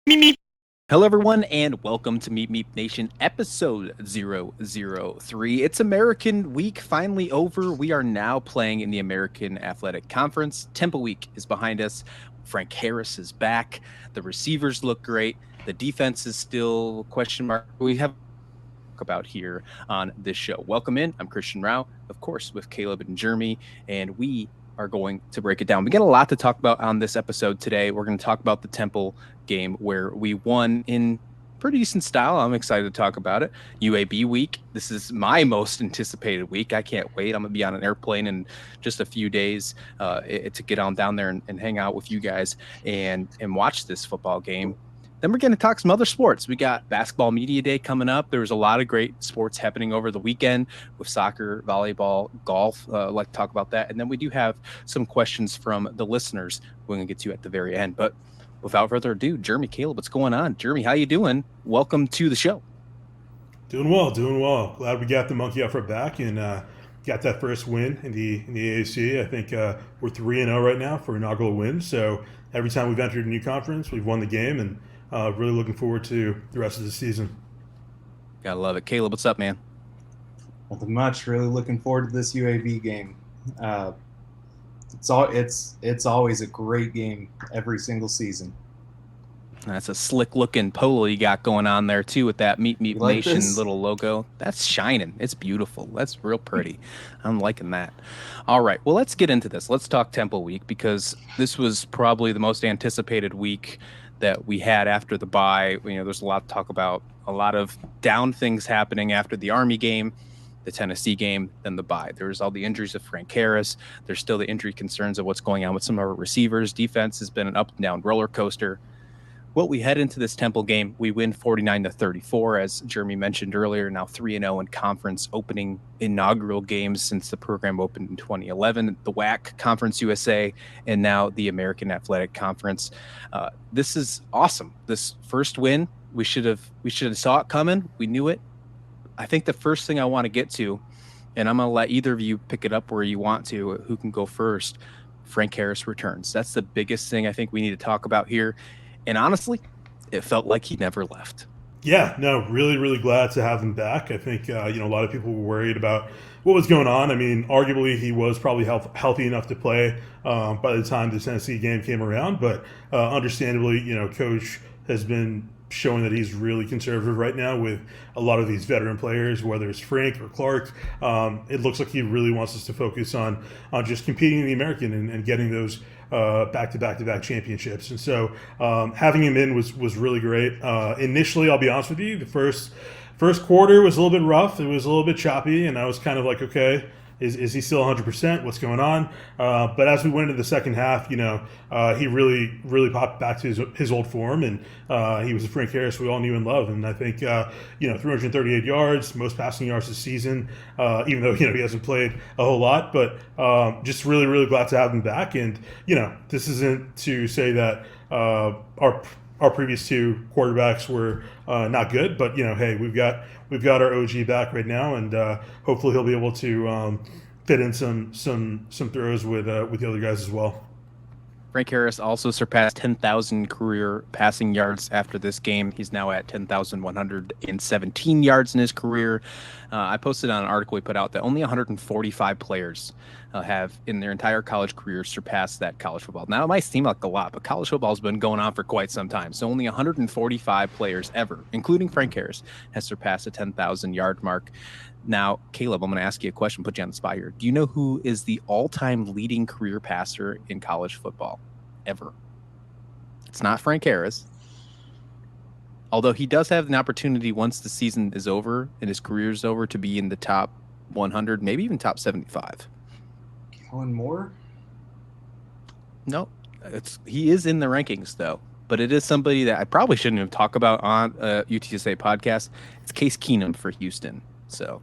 Hello, everyone, and welcome to Meep Meep Nation Ep003. It's American Week finally over. We are now playing in the American Athletic Conference. Temple Week is behind us. Frank Harris is back. The receivers look great. The defense is still question mark. We have about here on this show. Welcome in. I'm Christian Rao, of course, with Caleb and Jeremy, and we are going to break it down. We got a lot to talk about on this episode today. We're going to talk about the Temple game where we won in pretty decent style. I'm excited to talk about it. UAB week. This is my most anticipated week. I can't wait. I'm going to be on an airplane in just a few days to get on down there and hang out with you guys and watch this football game. Then we're going to talk some other sports. We got Basketball Media Day coming up. There was a lot of great sports happening over the weekend with soccer, volleyball, golf. I'd like to talk about that. And then we do have some questions from the listeners we're going to get to at the very end. But without further ado, Jeremy, Caleb, what's going on? Jeremy, how you doing? Welcome to the show. Doing well. Glad we got the monkey off our back and got that first win in the AAC. I think we're 3-0 right now for inaugural win. So every time we've entered a new conference, we've won the game, and really looking forward to the rest of the season. Gotta love it. Caleb, what's up, man? Nothing much. Really looking forward to this UAB game. It's always a great game every single season. That's a slick looking polo you got going on there too with that Meep Meep Nation little logo. That's shining. It's beautiful. That's real pretty. I'm liking that. All right. Well, let's get into this. Let's talk Temple Week because this was probably the most anticipated week that we had after the bye. You know, there's a lot to talk about, a lot of down things happening after the Army game, the Tennessee game, then the bye. There's all the injuries of Frank Harris. There's still the injury concerns of what's going on with some of our receivers. Defense has been an up and down roller coaster. Well, we head into this Temple game. We win 49-34, as Jeremy mentioned earlier, now 3-0 in conference opening inaugural games since the program opened in 2011, the WAC, Conference USA, and now the American Athletic Conference. This is awesome. This first win, we should have saw it coming. We knew it. I think the first thing I want to get to, and I'm going to let either of you pick it up where you want to, who can go first, Frank Harris returns. That's the biggest thing I think we need to talk about here. And honestly, it felt like he never left. Yeah, no, really glad to have him back. I think, a lot of people were worried about what was going on. I mean, arguably he was probably healthy enough to play by the time the Tennessee game came around. But understandably, Coach has been showing that he's really conservative right now with a lot of these veteran players, whether it's Frank or Clark. It looks like he really wants us to focus on just competing in the American and getting those back-to-back championships. And so having him in was really great. Initially, I'll be honest with you, the first quarter was a little bit rough. It was a little bit choppy, and I was kind of like, okay, is he still 100%? What's going on? But as we went into the second half, he really popped back to his old form, and he was a Frank Harris we all knew and loved. And I think 338 yards, most passing yards this season, even though he hasn't played a whole lot. But just really glad to have him back. And this isn't to say that our previous two quarterbacks were not good, but hey, we've got our OG back right now, and hopefully he'll be able to fit in some throws with the other guys as well. Frank Harris also surpassed 10,000 career passing yards after this game. He's now at 10,117 yards in his career. I posted on an article we put out that only 145 players have in their entire college career surpassed that college football. Now, it might seem like a lot, but college football has been going on for quite some time. So only 145 players ever, including Frank Harris, has surpassed the 10,000 yard mark. Now, Caleb, I'm going to ask you a question, put you on the spot here. Do you know who is the all-time leading career passer in college football ever? It's not Frank Harris. Although he does have an opportunity once the season is over and his career is over to be in the top 100, maybe even top 75. Kellen Moore? No, he is in the rankings, though. But it is somebody that I probably shouldn't even talk about on a UTSA podcast. It's Case Keenum for Houston. So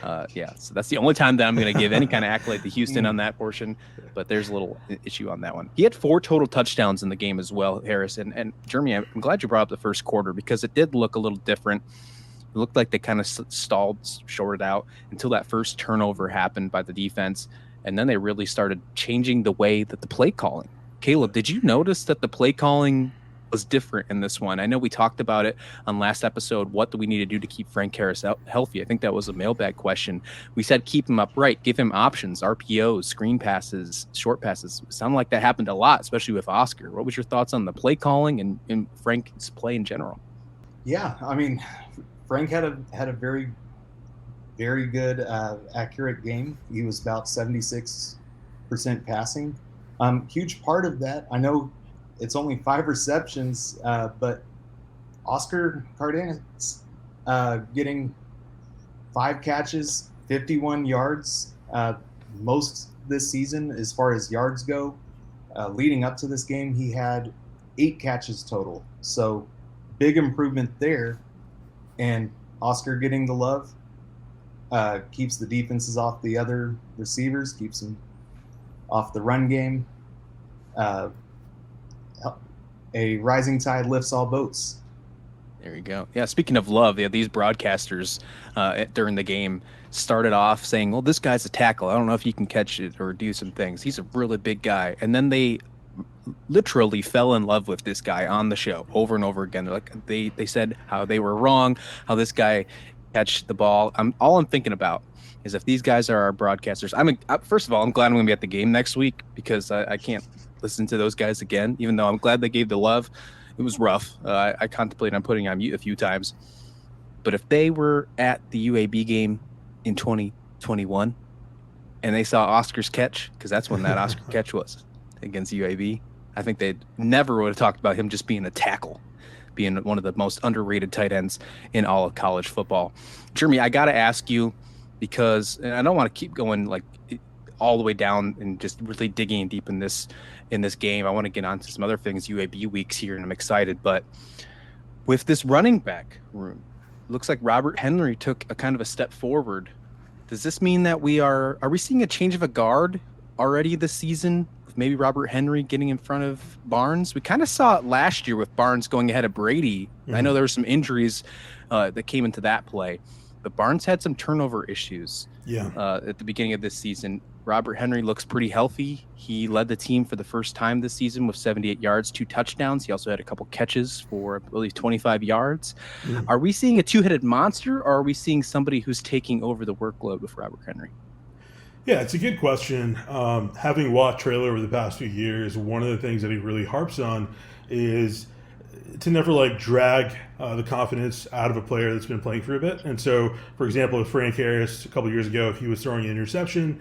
so that's the only time that I'm going to give any kind of accolade to Houston on that portion, but there's a little issue on that one. He had 4 total touchdowns in the game as well, Harris. And Jeremy, I'm glad you brought up the first quarter because it did look a little different. It looked like they kind of stalled, shorted out until that first turnover happened by the defense, and then they really started changing the way that the play calling. Caleb, did you notice that the play calling was different in this one? I know we talked about it on last episode. What do we need to do to keep Frank Harris healthy? I think that was a mailbag question. We said keep him upright, give him options, RPOs, screen passes, short passes. It sounded like that happened a lot, especially with Oscar. What was your thoughts on the play calling and Frank's play in general? Yeah, I mean, Frank had a very, very good, accurate game. He was about 76% passing. Huge part of that, I know it's only 5 receptions, but Oscar Cardenas getting 5 catches, 51 yards, most this season as far as yards go. Leading up to this game, he had 8 catches total. So big improvement there. And Oscar getting the love keeps the defenses off the other receivers, keeps them off the run game. A rising tide lifts all boats. There you go. Yeah, speaking of love, these broadcasters during the game started off saying, well, this guy's a tackle. I don't know if he can catch it or do some things. He's a really big guy. And then they literally fell in love with this guy on the show over and over again. They're like, they said how they were wrong, how this guy catch the ball. All I'm thinking about is if these guys are our broadcasters. First of all, I'm glad I'm going to be at the game next week because I can't listen to those guys again, even though I'm glad they gave the love. It was rough. I contemplated on putting on mute a few times. But if they were at the UAB game in 2021 and they saw Oscar's catch, because that's when that Oscar catch was against UAB, I think they never would have talked about him just being a tackle, being one of the most underrated tight ends in all of college football. Jeremy, I got to ask you, because and I don't want to keep going like all the way down and just really digging deep in this game. I want to get on to some other things, UAB weeks here, and I'm excited. But with this running back room, it looks like Robert Henry took a kind of a step forward. Does this mean that are we seeing a change of a guard already this season? With maybe Robert Henry getting in front of Barnes? We kind of saw it last year with Barnes going ahead of Brady. Mm-hmm. I know there were some injuries that came into that play, but Barnes had some turnover issues at the beginning of this season. Robert Henry looks pretty healthy. He led the team for the first time this season with 78 yards, 2 touchdowns. He also had a couple catches for, I believe, 25 yards. Mm. Are we seeing a two-headed monster, or are we seeing somebody who's taking over the workload with Robert Henry? Yeah, it's a good question. Having watched Traylor over the past few years, one of the things that he really harps on is to never drag the confidence out of a player that's been playing for a bit. And so, for example, with Frank Harris a couple years ago, if he was throwing an interception,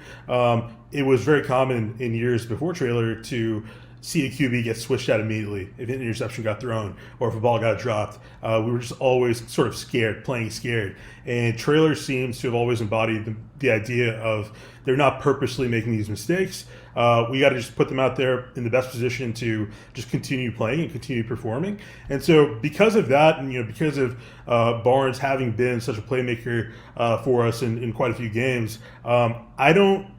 it was very common in years before Traylor to see a QB get switched out immediately if an interception got thrown or if a ball got dropped. We were just always sort of scared, playing scared. And Traylor seems to have always embodied the idea of they're not purposely making these mistakes. We got to just put them out there in the best position to just continue playing and continue performing. And so because of that, and because of Barnes having been such a playmaker for us in quite a few games, I don't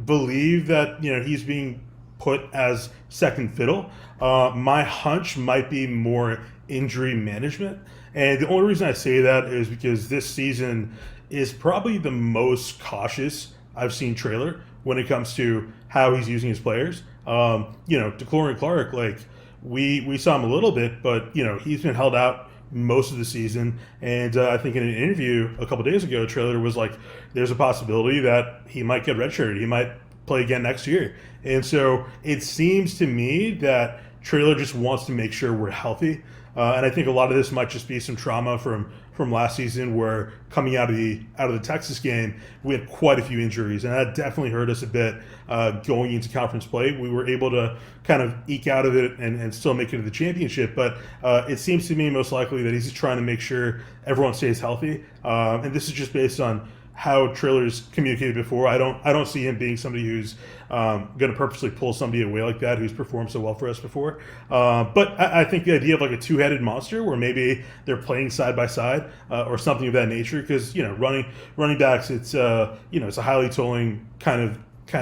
believe that he's being put as second fiddle. My hunch might be more injury management. And the only reason I say that is because this season is probably the most cautious I've seen Traylor when it comes to how he's using his players. DeClorian Clark, we saw him a little bit, but he's been held out most of the season. And I think in an interview a couple days ago, Traylor was like, there's a possibility that he might get redshirted. He might play again next year. And so it seems to me that Traylor just wants to make sure we're healthy. And I think a lot of this might just be some trauma from last season, where coming out of the Texas game, we had quite a few injuries, and that definitely hurt us a bit going into conference play. We were able to kind of eke out of it and still make it to the championship, but it seems to me most likely that he's just trying to make sure everyone stays healthy. And this is just based on how Traylor's communicated before. I don't see him being somebody who's going to purposely pull somebody away like that who's performed so well for us before. But I think the idea of a two-headed monster where maybe they're playing side by side or something of that nature, because running backs, it's it's a highly tolling kind of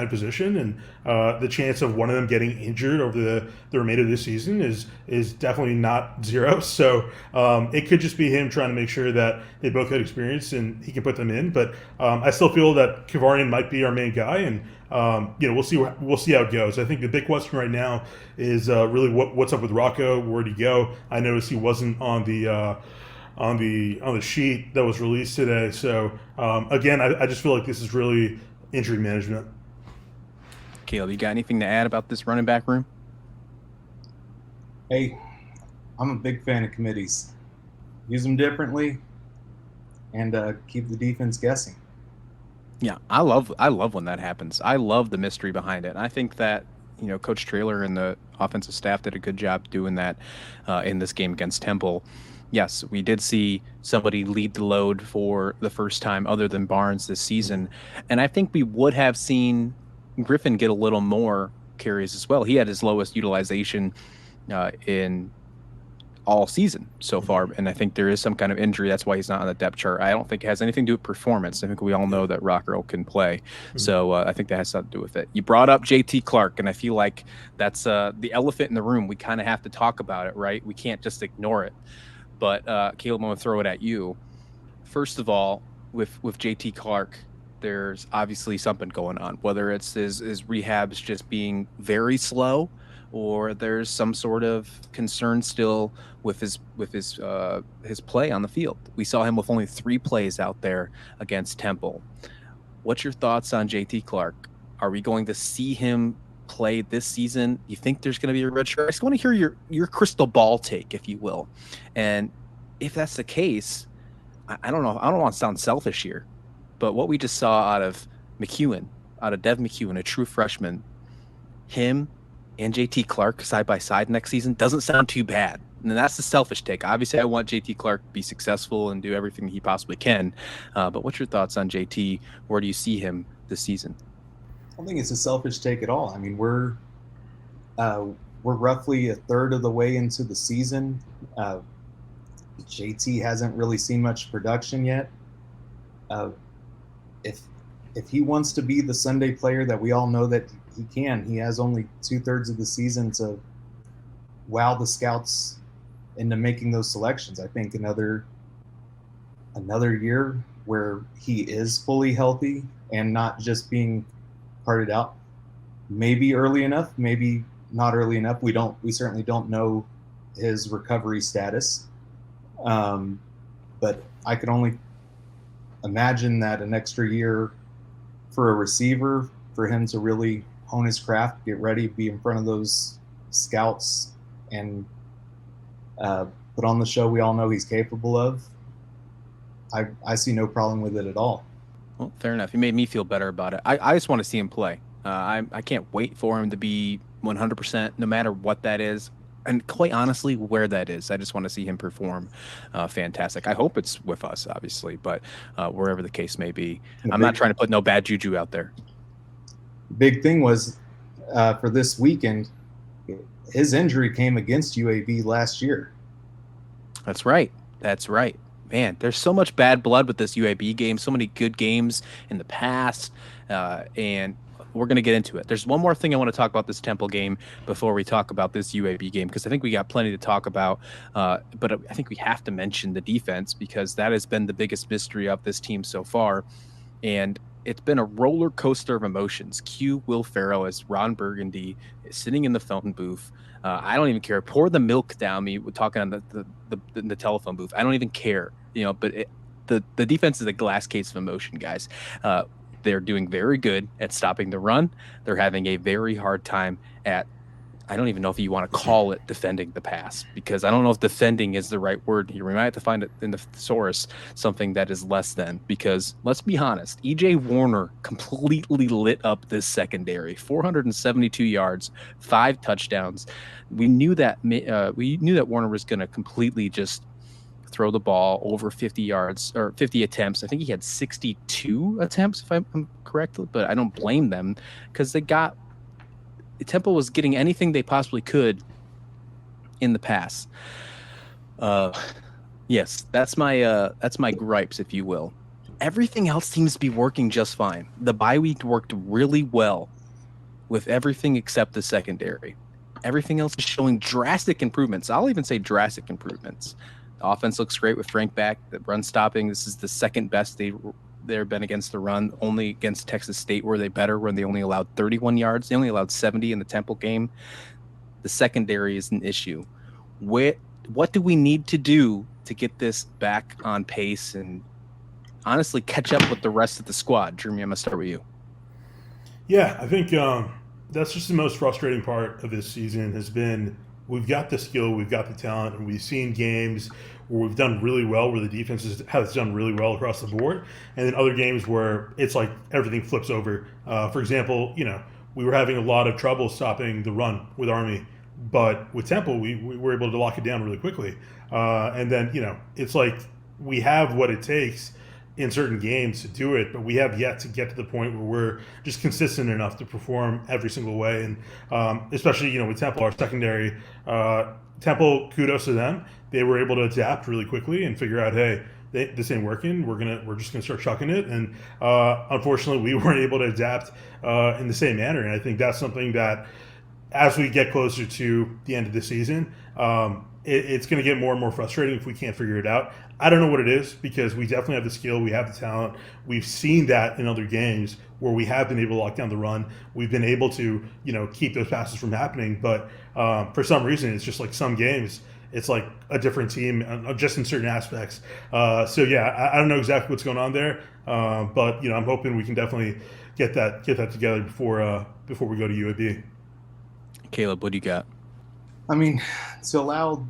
position, and the chance of one of them getting injured over the remainder of this season is definitely not zero. So it could just be him trying to make sure that they both had experience and he can put them in. But I still feel that Kevarian might be our main guy, and we'll see how it goes. I think the big question right now is really what's up with Rocco. Where'd he go? I noticed he wasn't on the sheet that was released today. So again, I just feel like this is really injury management. Caleb, you got anything to add about this running back room? Hey, I'm a big fan of committees. Use them differently, and keep the defense guessing. Yeah, I love when that happens. I love the mystery behind it. And I think that Coach Traylor and the offensive staff did a good job doing that in this game against Temple. Yes, we did see somebody lead the load for the first time other than Barnes this season, and I think we would have seen Griffin get a little more carries as well. He had his lowest utilization in all season so far, and I think there is some kind of injury. That's why he's not on the depth chart. I don't think it has anything to do with performance. I think we all know that Rocker can play, so I think that has something to do with it. You brought up JT Clark, and I feel like that's the elephant in the room. We kind of have to talk about it, right? We can't just ignore it. But Caleb, I'm going to throw it at you. First of all, with JT Clark, there's obviously something going on, whether it's his rehabs just being very slow, or there's some sort of concern still with his play on the field. We saw him with only 3 plays out there against Temple. What's your thoughts on JT Clark? Are we going to see him play this season? You think there's going to be a red shirt? I just want to hear your crystal ball take, if you will. And if that's the case, I don't know. I don't want to sound selfish here, but what we just saw out of Dev McEwen, a true freshman, him and JT Clark side by side next season doesn't sound too bad. And that's the selfish take. Obviously, I want JT Clark to be successful and do everything he possibly can. But what's your thoughts on JT? Where do you see him this season? I don't think it's a selfish take at all. I mean, we're roughly a third of the way into the season. JT hasn't really seen much production yet. If he wants to be the Sunday player that we all know that he can, he has only 2/3 of the season to wow the scouts into making those selections. I think another year where he is fully healthy and not just being parted out, maybe early enough, maybe not early enough. We certainly don't know his recovery status. But I could only imagine that an extra year for a receiver, for him to really hone his craft, get ready, be in front of those scouts, and put on the show we all know he's capable of, I see no problem with it at all. Well, fair enough. You made me feel better about it. I just want to see him play. I can't wait for him to be 100%, no matter what that is. And quite honestly, where that is, I just want to see him perform fantastic. I hope it's with us, obviously, but wherever the case may be. I'm not trying to put no bad juju out there. Big thing was for this weekend, his injury came against UAB last year. That's right. Man, there's so much bad blood with this UAB game, so many good games in the past, and we're going to get into it. There's one more thing I want to talk about this Temple game before we talk about this UAB game, because I think we got plenty to talk about, but I think we have to mention the defense, because that has been the biggest mystery of this team so far, and it's been a roller coaster of emotions. Cue Will Ferrell as Ron Burgundy is sitting in the phone booth. I don't even care. Pour the milk down me. We're talking on the telephone booth. I don't even care. But the defense is a glass case of emotion, guys. They're doing very good at stopping the run. They're having a very hard time at, I don't even know if you want to call it defending the pass, because I don't know if defending is the right word here. We might have to find it in the thesaurus, something that is less than, because let's be honest, EJ Warner completely lit up this secondary. 472 yards, 5 touchdowns. We knew that Warner was going to completely just throw the ball over 50 yards or 50 attempts. I think he had 62 attempts, if I'm correct, but I don't blame them, because Temple was getting anything they possibly could in the pass. Yes, that's my gripes, if you will. Everything else seems to be working just fine. The bye week worked really well with everything except the secondary. Everything else is showing drastic improvements. I'll even say drastic improvements. The offense looks great with Frank back. The run stopping, this is the second best they they've been against the run. Only against Texas State were they better, when they only allowed 31 yards. They only allowed 70 in the Temple game. The secondary is an issue. What do we need to do to get this back on pace and honestly catch up with the rest of the squad? Jeremy, I'm going to start with you. Yeah, I think that's just the most frustrating part of this season has been we've got the skill, we've got the talent, and we've seen games where we've done really well, where the defense has done really well across the board, and then other games where it's like everything flips over. For example, we were having a lot of trouble stopping the run with Army, but with Temple, we were able to lock it down really quickly. And then, it's like we have what it takes in certain games to do it, but we have yet to get to the point where we're just consistent enough to perform every single way. And especially, with Temple, our secondary, Temple, kudos to them. They were able to adapt really quickly and figure out, hey, this ain't working. We're just gonna start chucking it. And unfortunately, we weren't able to adapt in the same manner. And I think that's something that, as we get closer to the end of the season, it's going to get more and more frustrating if we can't figure it out. I don't know what it is, because we definitely have the skill, we have the talent. We've seen that in other games where we have been able to lock down the run. We've been able to, keep those passes from happening. But for some reason, it's just like some games, it's like a different team, just in certain aspects. So yeah, I don't know exactly what's going on there, but I'm hoping we can definitely get that together before we go to UAB. Caleb, what do you got? I mean, to allow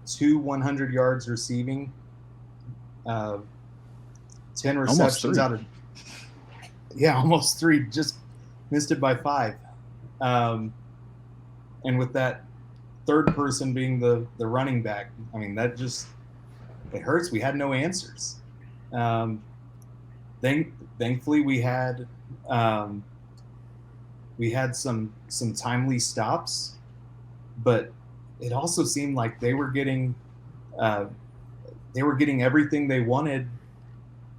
2 100 yards receiving, 10 receptions out of, almost 3, just missed it by 5. And with that third person being the running back, I mean, that just, it hurts. We had no answers. Thankfully, we had some timely stops, but it also seemed like they were getting everything they wanted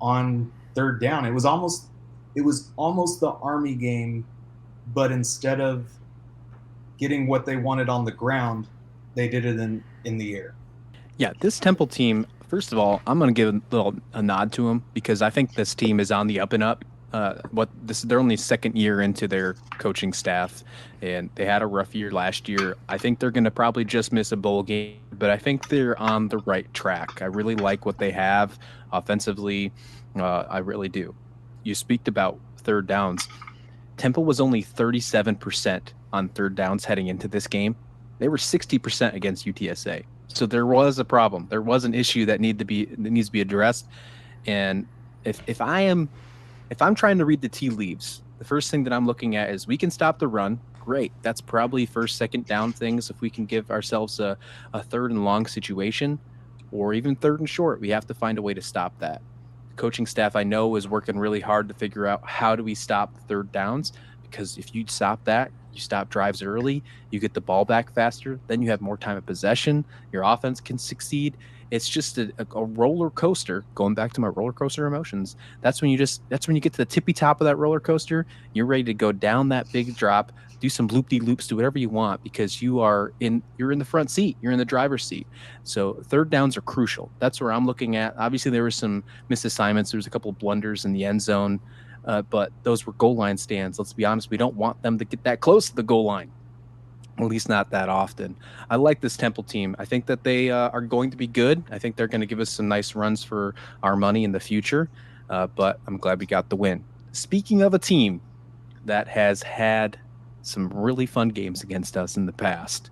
on third down. It was almost the Army game, but instead of getting what they wanted on the ground, they did it in the air. Yeah, this Temple team, first of all, I'm going to give a nod to them, because I think this team is on the up and up. They're only second year into their coaching staff, and they had a rough year last year. I think they're going to probably just miss a bowl game, but I think they're on the right track. I really like what they have offensively. I really do. You speak about third downs. Temple was only 37% on third downs heading into this game. They were 60% against UTSA. So there was a problem. There was an issue that needs to be addressed. And if I'm trying to read the tea leaves, the first thing that I'm looking at is we can stop the run. Great. That's probably first, second down things. If we can give ourselves a third and long situation, or even third and short, we have to find a way to stop that. The coaching staff, I know, is working really hard to figure out how do we stop third downs, because if you stop that, you stop drives early, you get the ball back faster, then you have more time of possession, your offense can succeed. It's just a roller coaster. Going back to my roller coaster emotions, that's when you get to the tippy top of that roller coaster. You're ready to go down that big drop, do some loop-de-loops, do whatever you want, because you're in the front seat, you're in the driver's seat. So third downs are crucial. That's where I'm looking at. Obviously, there were some misassignments. There was a couple of blunders in the end zone, but those were goal line stands. Let's be honest, we don't want them to get that close to the goal line. At least not that often. I like this Temple team. I think that they are going to be good. I think they're going to give us some nice runs for our money in the future, but I'm glad we got the win. Speaking of a team that has had some really fun games against us in the past,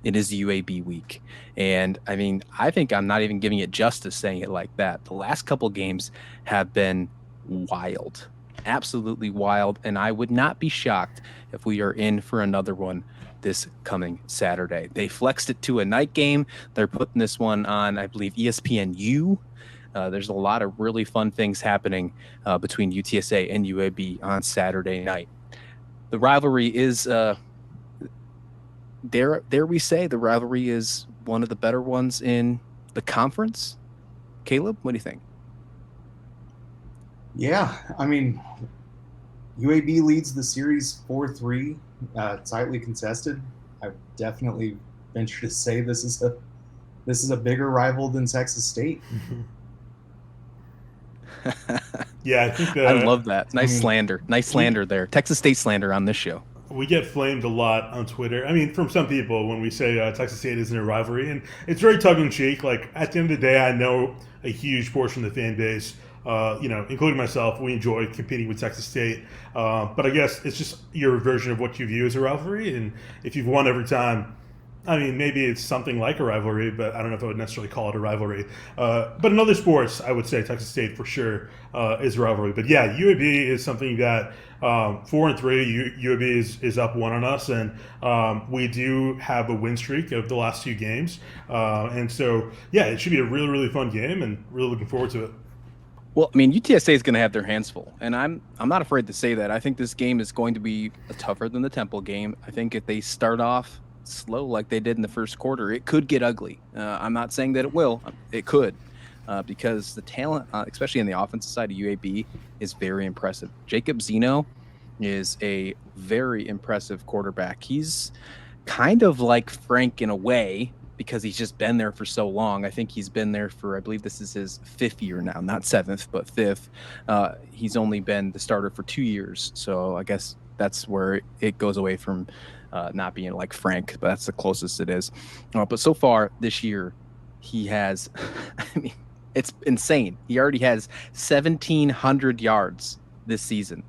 it is UAB week. And I mean, I think I'm not even giving it justice saying it like that. The last couple games have been wild, absolutely wild, and I would not be shocked if we are in for another one this coming Saturday. They flexed it to a night game. They're putting this one on, I believe, ESPNU. There's a lot of really fun things happening between UTSA and UAB on Saturday night. The rivalry is, dare we say, the rivalry is one of the better ones in the conference. Caleb, what do you think? Yeah, I mean, UAB leads the series 4-3. Tightly contested. I definitely venture to say this is a bigger rival than Texas State. Yeah, I think I love that. Nice slander. Nice slander there. Texas State slander on this show. we get flamed a lot on Twitter. I mean, from some people when we say Texas State isn't a rivalry, and it's very tongue in cheek. Like at the end of the day, I know a huge portion of the fan base, including myself, we enjoy competing with Texas State. But I guess it's just your version of what you view as a rivalry, and if you've won every time, I mean, maybe it's something like a rivalry, but I don't know if I would necessarily call it a rivalry. But in other sports, I would say Texas State for sure is a rivalry. But yeah, UAB is something that 4-3. UAB is up one on us, and we do have a win streak of the last 2 games. And so yeah, it should be a really really fun game, and really looking forward to it. Well, I mean, UTSA is going to have their hands full, and I'm not afraid to say that. I think this game is going to be tougher than the Temple game. I think if they start off slow like they did in the first quarter, it could get ugly. I'm not saying that it will. It could, because the talent, especially in the offensive side of UAB, is very impressive. Jacob Zeno is a very impressive quarterback. He's kind of like Frank in a way because he's just been there for so long. I think he's been there for, I believe this is his 5th year now, not 7th, but 5th. He's only been the starter for 2 years. So I guess that's where it goes away from not being like Frank, but that's the closest it is. But so far this year, he has, I mean, it's insane. He already has 1,700 yards this season,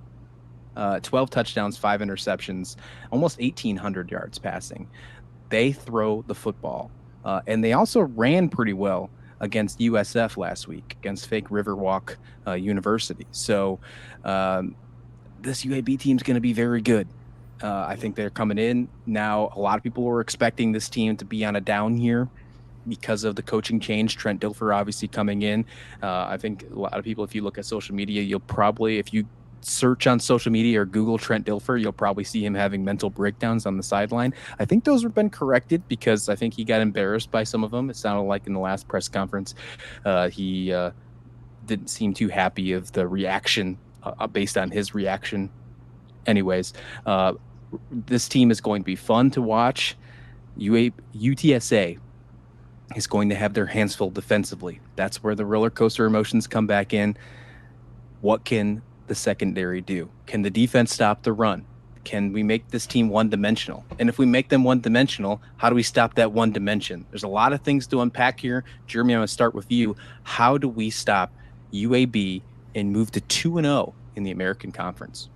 12 touchdowns, 5 interceptions, almost 1,800 yards passing. They throw the football, and they also ran pretty well against USF last week, against fake Riverwalk University. So this UAB team's going to be very good. I think they're coming in now. A lot of people were expecting this team to be on a down year because of the coaching change. Trent Dilfer obviously coming in. I think a lot of people, if you look at social media, you'll probably, if you search on social media or Google Trent Dilfer, you'll probably see him having mental breakdowns on the sideline. I think those have been corrected because I think he got embarrassed by some of them. It sounded like in the last press conference, he didn't seem too happy of the reaction based on his reaction. Anyways, this team is going to be fun to watch. UTSA is going to have their hands full defensively. That's where the roller coaster emotions come back in. What can the secondary do? Can the defense stop the run? Can we make this team one-dimensional? And if we make them one-dimensional, how do we stop that one dimension? There's a lot of things to unpack here. Jeremy, I'm going to start with you. How do we stop UAB and move to 2-0 in the American Conference?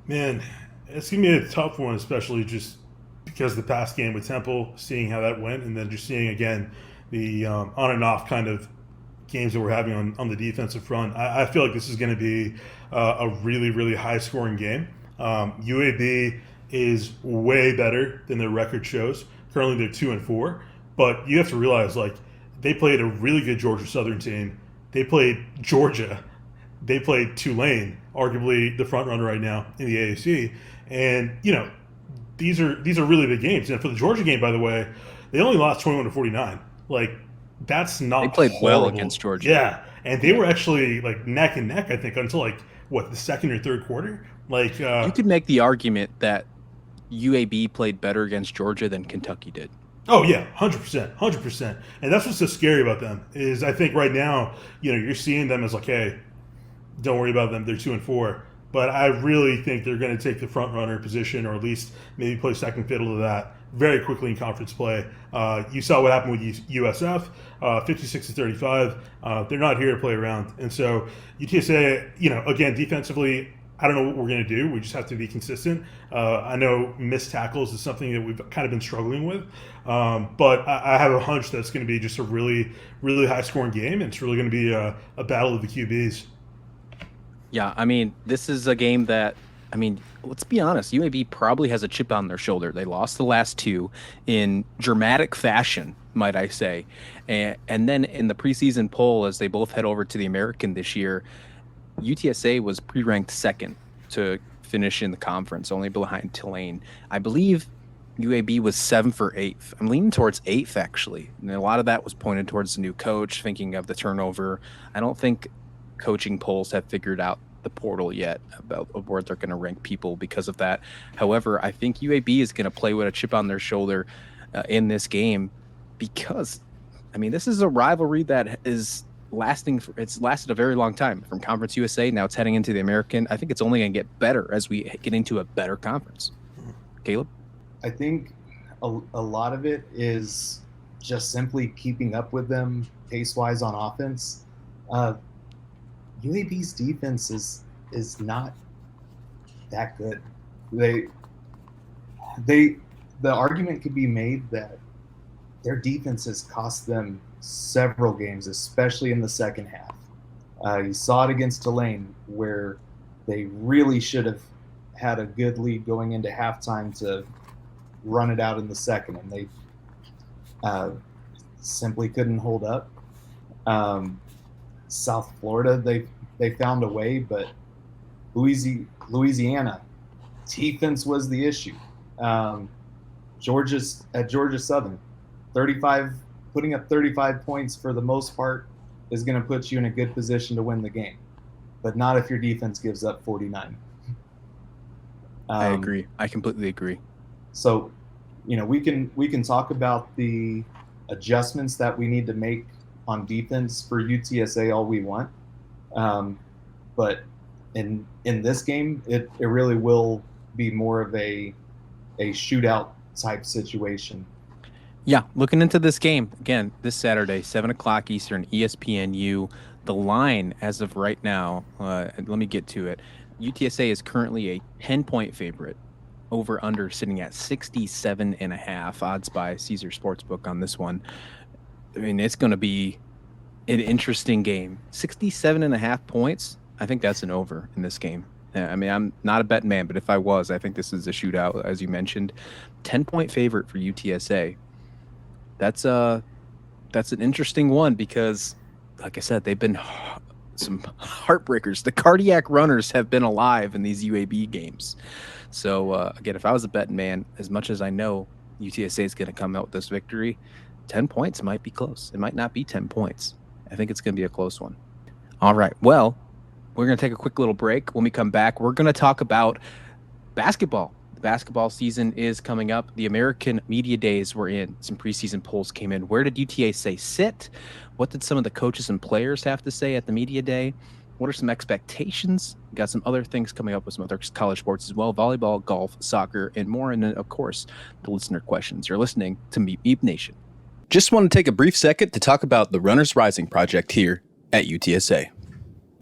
Man, it's going to be a tough one, especially just because the past game with Temple, seeing how that went, and then just seeing, again, the on and off kind of games that we're having on the defensive front. I feel like this is going to be a really, really high-scoring game. UAB is way better than their record shows. Currently, they're 2-4. But you have to realize, like, they played a really good Georgia Southern team. They played Georgia. They played Tulane, arguably the front runner right now in the AAC. And, these are really big games. And for the Georgia game, by the way, they only lost 21-49. Like, that's not They played horrible. well against Georgia. Yeah. And they were actually, like, neck and neck, I think, until, like, the second or third quarter? Like, you could make the argument that UAB played better against Georgia than Kentucky did. Oh, yeah, 100%. And that's what's so scary about them is I think right now, you're seeing them as like, hey, don't worry about them. They're 2-4. But I really think they're going to take the front runner position, or at least maybe play second fiddle to that very quickly in conference play. You saw what happened with USF, 56-35. They're not here to play around. And so UTSA, again, defensively, I don't know what we're going to do. We just have to be consistent. I know missed tackles is something that we've kind of been struggling with. But I have a hunch that's going to be just a really, really high-scoring game, and it's really going to be a battle of the QBs. Yeah, I mean, this is a game that, let's be honest, UAB probably has a chip on their shoulder. They lost the last 2 in dramatic fashion, might I say. And then in the preseason poll, as they both head over to the American this year, UTSA was pre-ranked 2nd to finish in the conference, only behind Tulane. I believe UAB was 7th or 8th. I'm leaning towards 8th, actually. And a lot of that was pointed towards the new coach, thinking of the turnover. I don't think coaching polls have figured out the portal yet about where they're going to rank people because of that. However, I think UAB is going to play with a chip on their shoulder in this game because, this is a rivalry that is it's lasted a very long time from Conference USA. Now it's heading into the American. I think it's only going to get better as we get into a better conference. Caleb? I think a lot of it is just simply keeping up with them pace-wise on offense. UAB's defense is not that good. The argument could be made that their defense has cost them several games, especially in the second half. You saw it against Tulane, where they really should have had a good lead going into halftime to run it out in the second, and they simply couldn't hold up. South Florida, they found a way, but Louisiana, defense was the issue. Georgia Southern, putting up 35 points for the most part is going to put you in a good position to win the game, but not if your defense gives up 49. I agree. I completely agree. So, we can talk about the adjustments that we need to make on defense for UTSA all we want, but in this game, it really will be more of a shootout type situation. Yeah, looking into this game again this Saturday, 7:00 Eastern, ESPNU. The line as of right now, let me get to it. UTSA is currently a 10-point favorite. Over under sitting at 67.5 odds by Caesar Sportsbook on this one. I mean, it's going to be an interesting game. 67.5 points. I think that's an over in this game. I mean, I'm not a betting man, but if I was, I think this is a shootout, as you mentioned. 10-point favorite for UTSA. That's an interesting one because, like I said, they've been some heartbreakers. The cardiac runners have been alive in these UAB games. So, again, if I was a betting man, as much as I know UTSA is going to come out with this victory, 10 points might be close. It might not be 10 points. I think it's going to be a close one. All right. Well, we're going to take a quick little break. When we come back, we're going to talk about basketball. The basketball season is coming up. The American Media Days were in. Some preseason polls came in. Where did UTSA sit? What did some of the coaches and players have to say at the Media Day? What are some expectations? We got some other things coming up with some other college sports as well. Volleyball, golf, soccer, and more. And then, of course, the listener questions. You're listening to Meep Meep Nation. Just want to take a brief second to talk about the Runners Rising Project here at UTSA.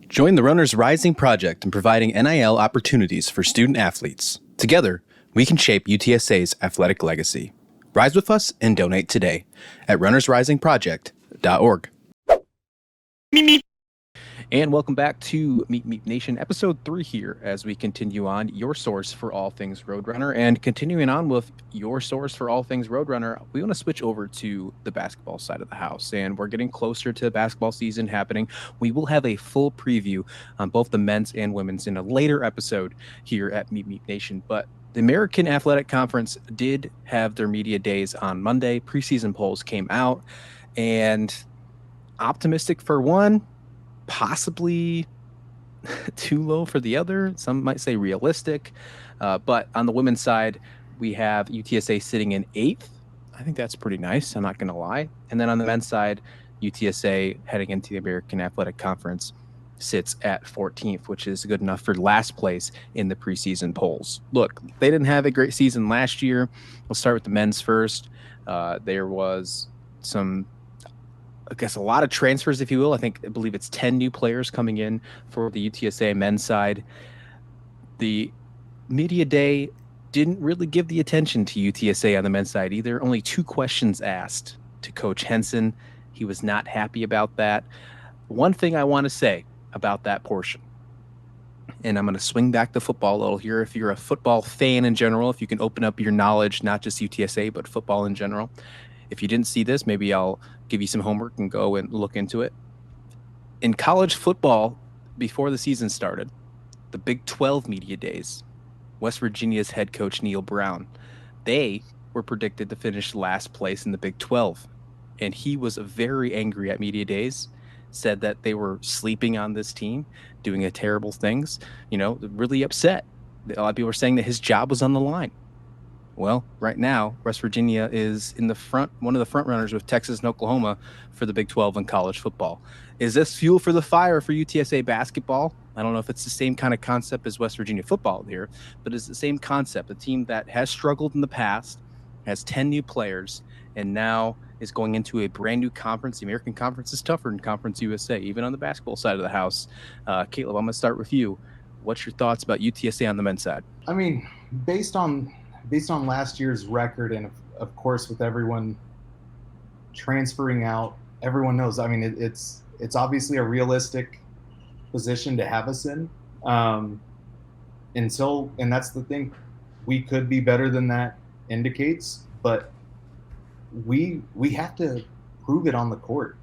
Join the Runners Rising Project in providing NIL opportunities for student athletes. Together, we can shape UTSA's athletic legacy. Rise with us and donate today at runnersrisingproject.org. And welcome back to Meep Meep Nation, episode 3 here, as we continue on your source for all things Roadrunner. And continuing on with your source for all things Roadrunner, we want to switch over to the basketball side of the house. And we're getting closer to basketball season happening. We will have a full preview on both the men's and women's in a later episode here at Meep Meep Nation. But the American Athletic Conference did have their media days on Monday. Preseason polls came out, and optimistic for one, possibly too low for the other. Some might say realistic. But on the women's side, we have UTSA sitting in 8th. I think that's pretty nice. I'm not going to lie. And then on the men's side, UTSA heading into the American Athletic Conference sits at 14th, which is good enough for last place in the preseason polls. Look, they didn't have a great season last year. We'll start with the men's first. There was a lot of transfers, if you will. I believe it's 10 new players coming in for the UTSA men's side. The media day didn't really give the attention to UTSA on the men's side either. Only 2 questions asked to Coach Henson. He was not happy about that. One thing I want to say about that portion, and I'm going to swing back to football a little here. If you're a football fan in general, if you can open up your knowledge, not just UTSA, but football in general. If you didn't see this, maybe I'll give you some homework and go and look into it. In college football, before the season started, the Big 12 media days, West Virginia's head coach Neil Brown, they were predicted to finish last place in the Big 12. And he was very angry at media days, said that they were sleeping on this team, doing terrible things, really upset. A lot of people were saying that his job was on the line. Well, right now, West Virginia is in the front, one of the front runners with Texas and Oklahoma for the Big 12 in college football. Is this fuel for the fire for UTSA basketball? I don't know if it's the same kind of concept as West Virginia football here, but it's the same concept. A team that has struggled in the past, has 10 new players, and now is going into a brand new conference. The American Conference is tougher than Conference USA, even on the basketball side of the house. Caleb, I'm going to start with you. What's your thoughts about UTSA on the men's side? I mean, based on last year's record, and of course with everyone transferring out, everyone knows. I mean, it's obviously a realistic position to have us in. And that's the thing, we could be better than that indicates, but we have to prove it on the court.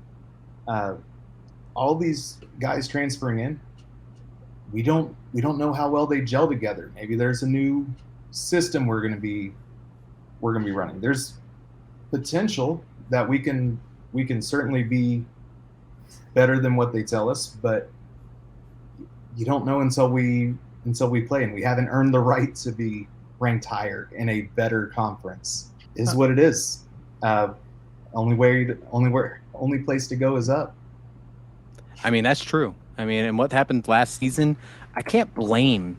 All these guys transferring in, we don't know how well they gel together. Maybe there's a new system we're going to be running. There's potential that we can certainly be better than what they tell us, but you don't know until we play, and we haven't earned the right to be ranked higher in a better conference. Is what it is. Only place to go is up. I mean, that's true. I mean, and what happened last season, I can't blame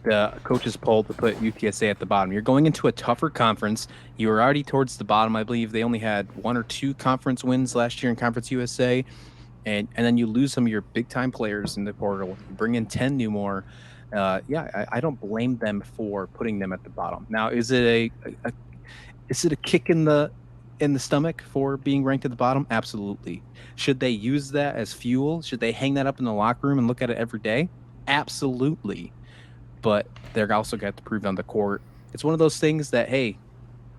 the coaches poll to put UTSA at the bottom. You're going into a tougher conference. You were already towards the bottom. I believe they only had 1 or 2 conference wins last year in Conference USA. And then you lose some of your big-time players in the portal. You bring in 10 new more. I don't blame them for putting them at the bottom. Now, is it a kick in the stomach for being ranked at the bottom? Absolutely. Should they use that as fuel? Should they hang that up in the locker room and look at it every day? Absolutely. But they're also got to prove on the court. It's one of those things that, hey,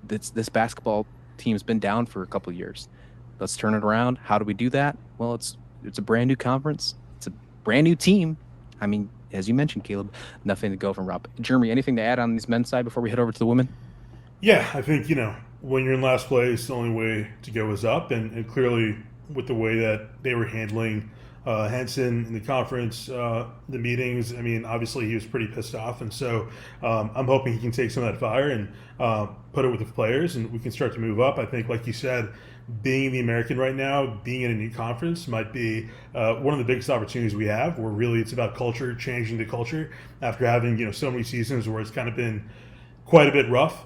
this basketball team's been down for a couple of years. Let's turn it around. How do we do that? Well, it's a brand new conference. It's a brand new team. I mean, as you mentioned, Caleb, nothing to go from Rob. Jeremy, anything to add on this men's side before we head over to the women? Yeah, I think, when you're in last place, the only way to go is up. And clearly, with the way that they were handling Henson in the conference, the meetings, I mean, obviously he was pretty pissed off. And so I'm hoping he can take some of that fire and put it with the players, and we can start to move up. I think, like you said, being the American right now, being in a new conference might be one of the biggest opportunities we have, where really it's about culture, changing the culture after having, so many seasons where it's kind of been quite a bit rough.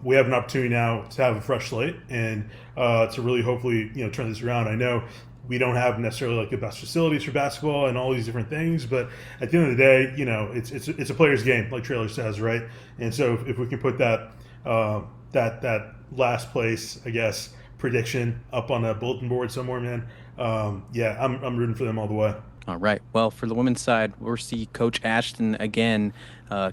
We have an opportunity now to have a fresh slate and to really hopefully, turn this around. I know we don't have necessarily like the best facilities for basketball and all these different things, but at the end of the day, it's a player's game, like Trailer says, right? And so if we can put that last place, I guess, prediction up on a bulletin board somewhere, man. I'm rooting for them all the way. All right. Well, for the women's side, we'll see Coach Ashton again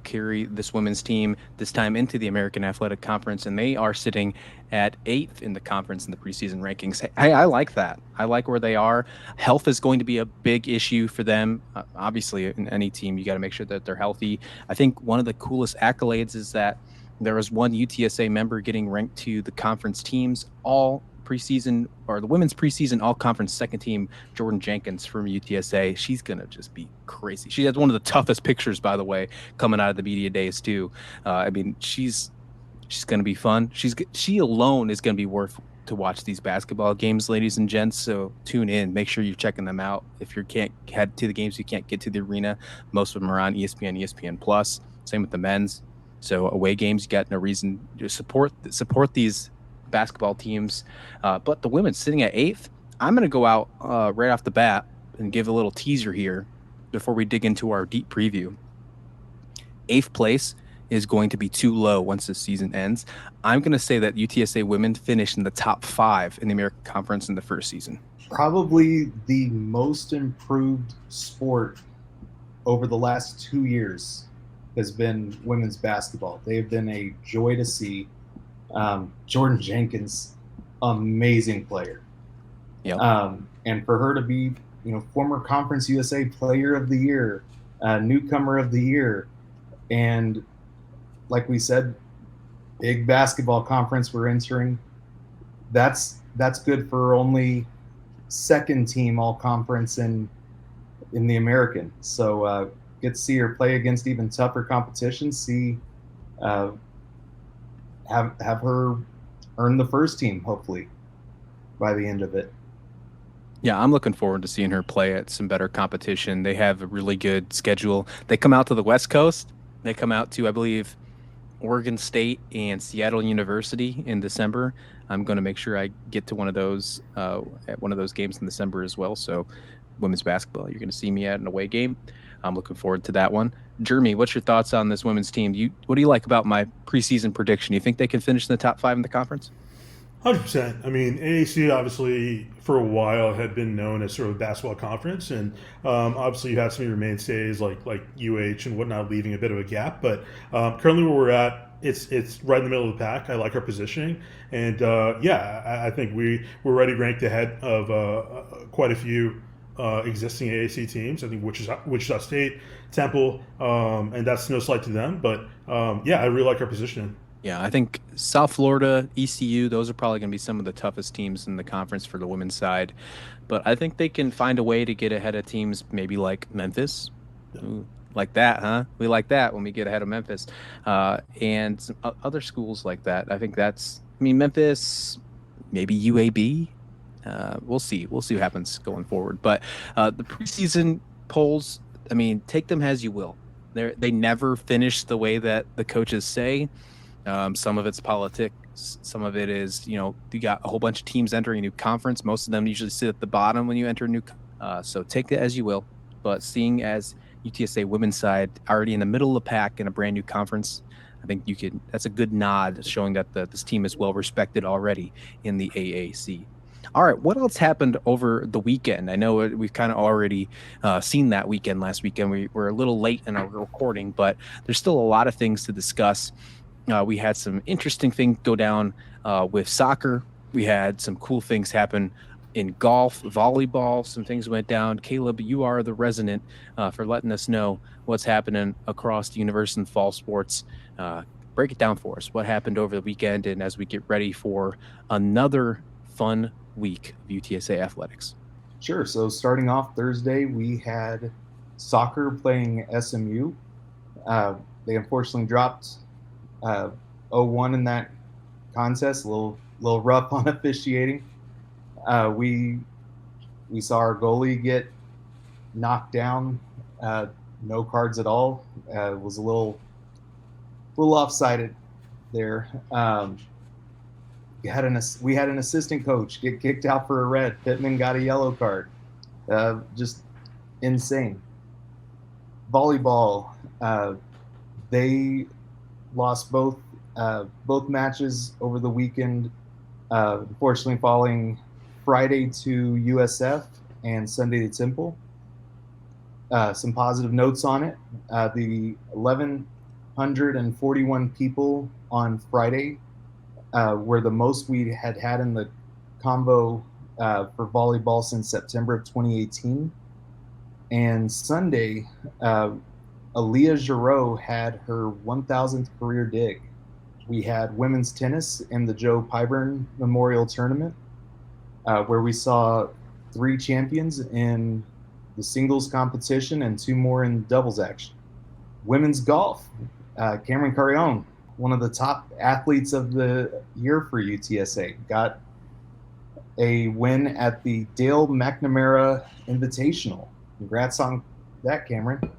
carry this women's team this time into the American Athletic Conference, and they are sitting at 8th in the conference in the preseason rankings. I like that. I like where they are. Health is going to be a big issue for them. Obviously, in any team, you got to make sure that they're healthy. I think one of the coolest accolades is that there was one UTSA member getting ranked to the conference teams all preseason, or the women's preseason all conference second team, Jordan Jenkins from UTSA. She's going to just be crazy. She has one of the toughest pictures, by the way, coming out of the media days too. I mean, she's going to be fun. She alone is going to be worth to watch these basketball games, ladies and gents. So tune in, make sure you're checking them out. If you can't head to the games, you can't get to the arena. Most of them are on ESPN, ESPN Plus. Same with the men's. So away games, you got no reason to support these basketball teams. But the women sitting at 8th, I'm going to go out right off the bat and give a little teaser here before we dig into our deep preview. 8th place is going to be too low once the season ends. I'm going to say that UTSA women finished in the top 5 in the American Conference in the first season. Probably the most improved sport over the last 2 years has been women's basketball. They have been a joy to see. Jordan Jenkins, amazing player. Yep. And for her to be, former Conference USA Player of the Year, Newcomer of the Year, and like we said, big basketball conference we're entering. That's good for only second team all conference in the American. So get to see her play against even tougher competition. See have her earn the first team, hopefully, by the end of it. Yeah, I'm looking forward to seeing her play at some better competition. They have a really good schedule. They come out to the West Coast. They come out to, I believe, Oregon State and Seattle University in December. I'm going to make sure I get to one of those at one of those games in December as well. So, women's basketball, you're going to see me at an away game. I'm looking forward to that one. Jeremy, what's your thoughts on this women's team? What do you like about my preseason prediction? You think they can finish in the top 5 in the conference? 100%. I mean, AAC obviously for a while had been known as sort of a basketball conference, and obviously you have some of your mainstays like UH and whatnot leaving a bit of a gap. But currently where we're at, it's right in the middle of the pack. I like our positioning, and I think we're already ranked ahead of quite a few existing AAC teams. I think Wichita State, Temple, and that's no slight to them. But I really like our positioning. Yeah, I think South Florida, ECU, those are probably going to be some of the toughest teams in the conference for the women's side. But I think they can find a way to get ahead of teams maybe like Memphis. Ooh, like that, huh? We like that when we get ahead of Memphis. And some other schools like that. I think Memphis, maybe UAB. We'll see. We'll see what happens going forward. But the preseason polls, take them as you will. They never finish the way that the coaches say. Some of it's politics. Some of it is, you got a whole bunch of teams entering a new conference. Most of them usually sit at the bottom when you enter a new. So take it as you will. But seeing as UTSA women's side already in the middle of the pack in a brand new conference, I think that's a good nod showing that this team is well respected already in the AAC. All right, what else happened over the weekend? I know we've kind of already seen that weekend last weekend. We were a little late in our recording, but there's still a lot of things to discuss. We had some interesting things go down with soccer. We had some cool things happen in golf, volleyball. Some things went down. Caleb, you are the resident for letting us know what's happening across the universe in fall sports. Break it down for us. What happened over the weekend, and as we get ready for another fun week of UTSA athletics. Sure. So starting off Thursday, we had soccer playing SMU. They unfortunately dropped 0-1 in that contest. A little rough on officiating. We saw our goalie get knocked down. No cards at all. It was a little offsided there. We had an assistant coach get kicked out for a red. Pittman got a yellow card. Just insane. Volleyball. They lost both matches over the weekend, unfortunately falling Friday to USF and Sunday to Temple. Some positive notes on it. The 1,141 people on Friday were the most we had in the combo for volleyball since September of 2018. And Sunday, Aaliyah Giroux had her 1,000th career dig. We had women's tennis in the Joe Pyburn Memorial Tournament, where we saw 3 champions in the singles competition and 2 more in doubles action. Women's golf, Cameron Carrion, one of the top athletes of the year for UTSA, got a win at the Dale McNamara Invitational. Congrats on that, Cameron.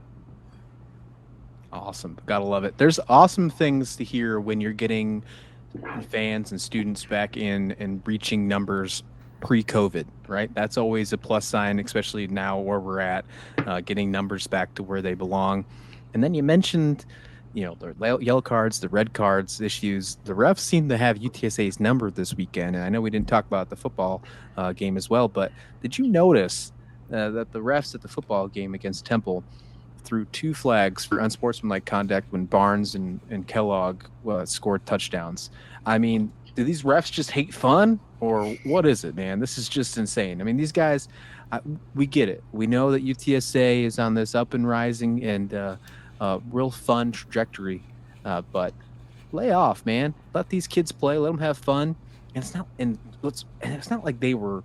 Awesome. Gotta love it. There's awesome things to hear when you're getting fans and students back in and reaching numbers pre-COVID, right? That's always a plus sign, especially now where we're at, getting numbers back to where they belong. And then you mentioned, the yellow cards, the red cards issues. The refs seem to have UTSA's number this weekend. And I know we didn't talk about the football game as well, but did you notice that the refs at the football game against Temple threw 2 flags for unsportsmanlike conduct when Barnes and Kellogg scored touchdowns? Do these refs just hate fun, or what is it, man? This is just insane. These guys, we get it. We know that UTSA is on this up and rising and real fun trajectory, but lay off, man. Let these kids play. Let them have fun. And it's not like they were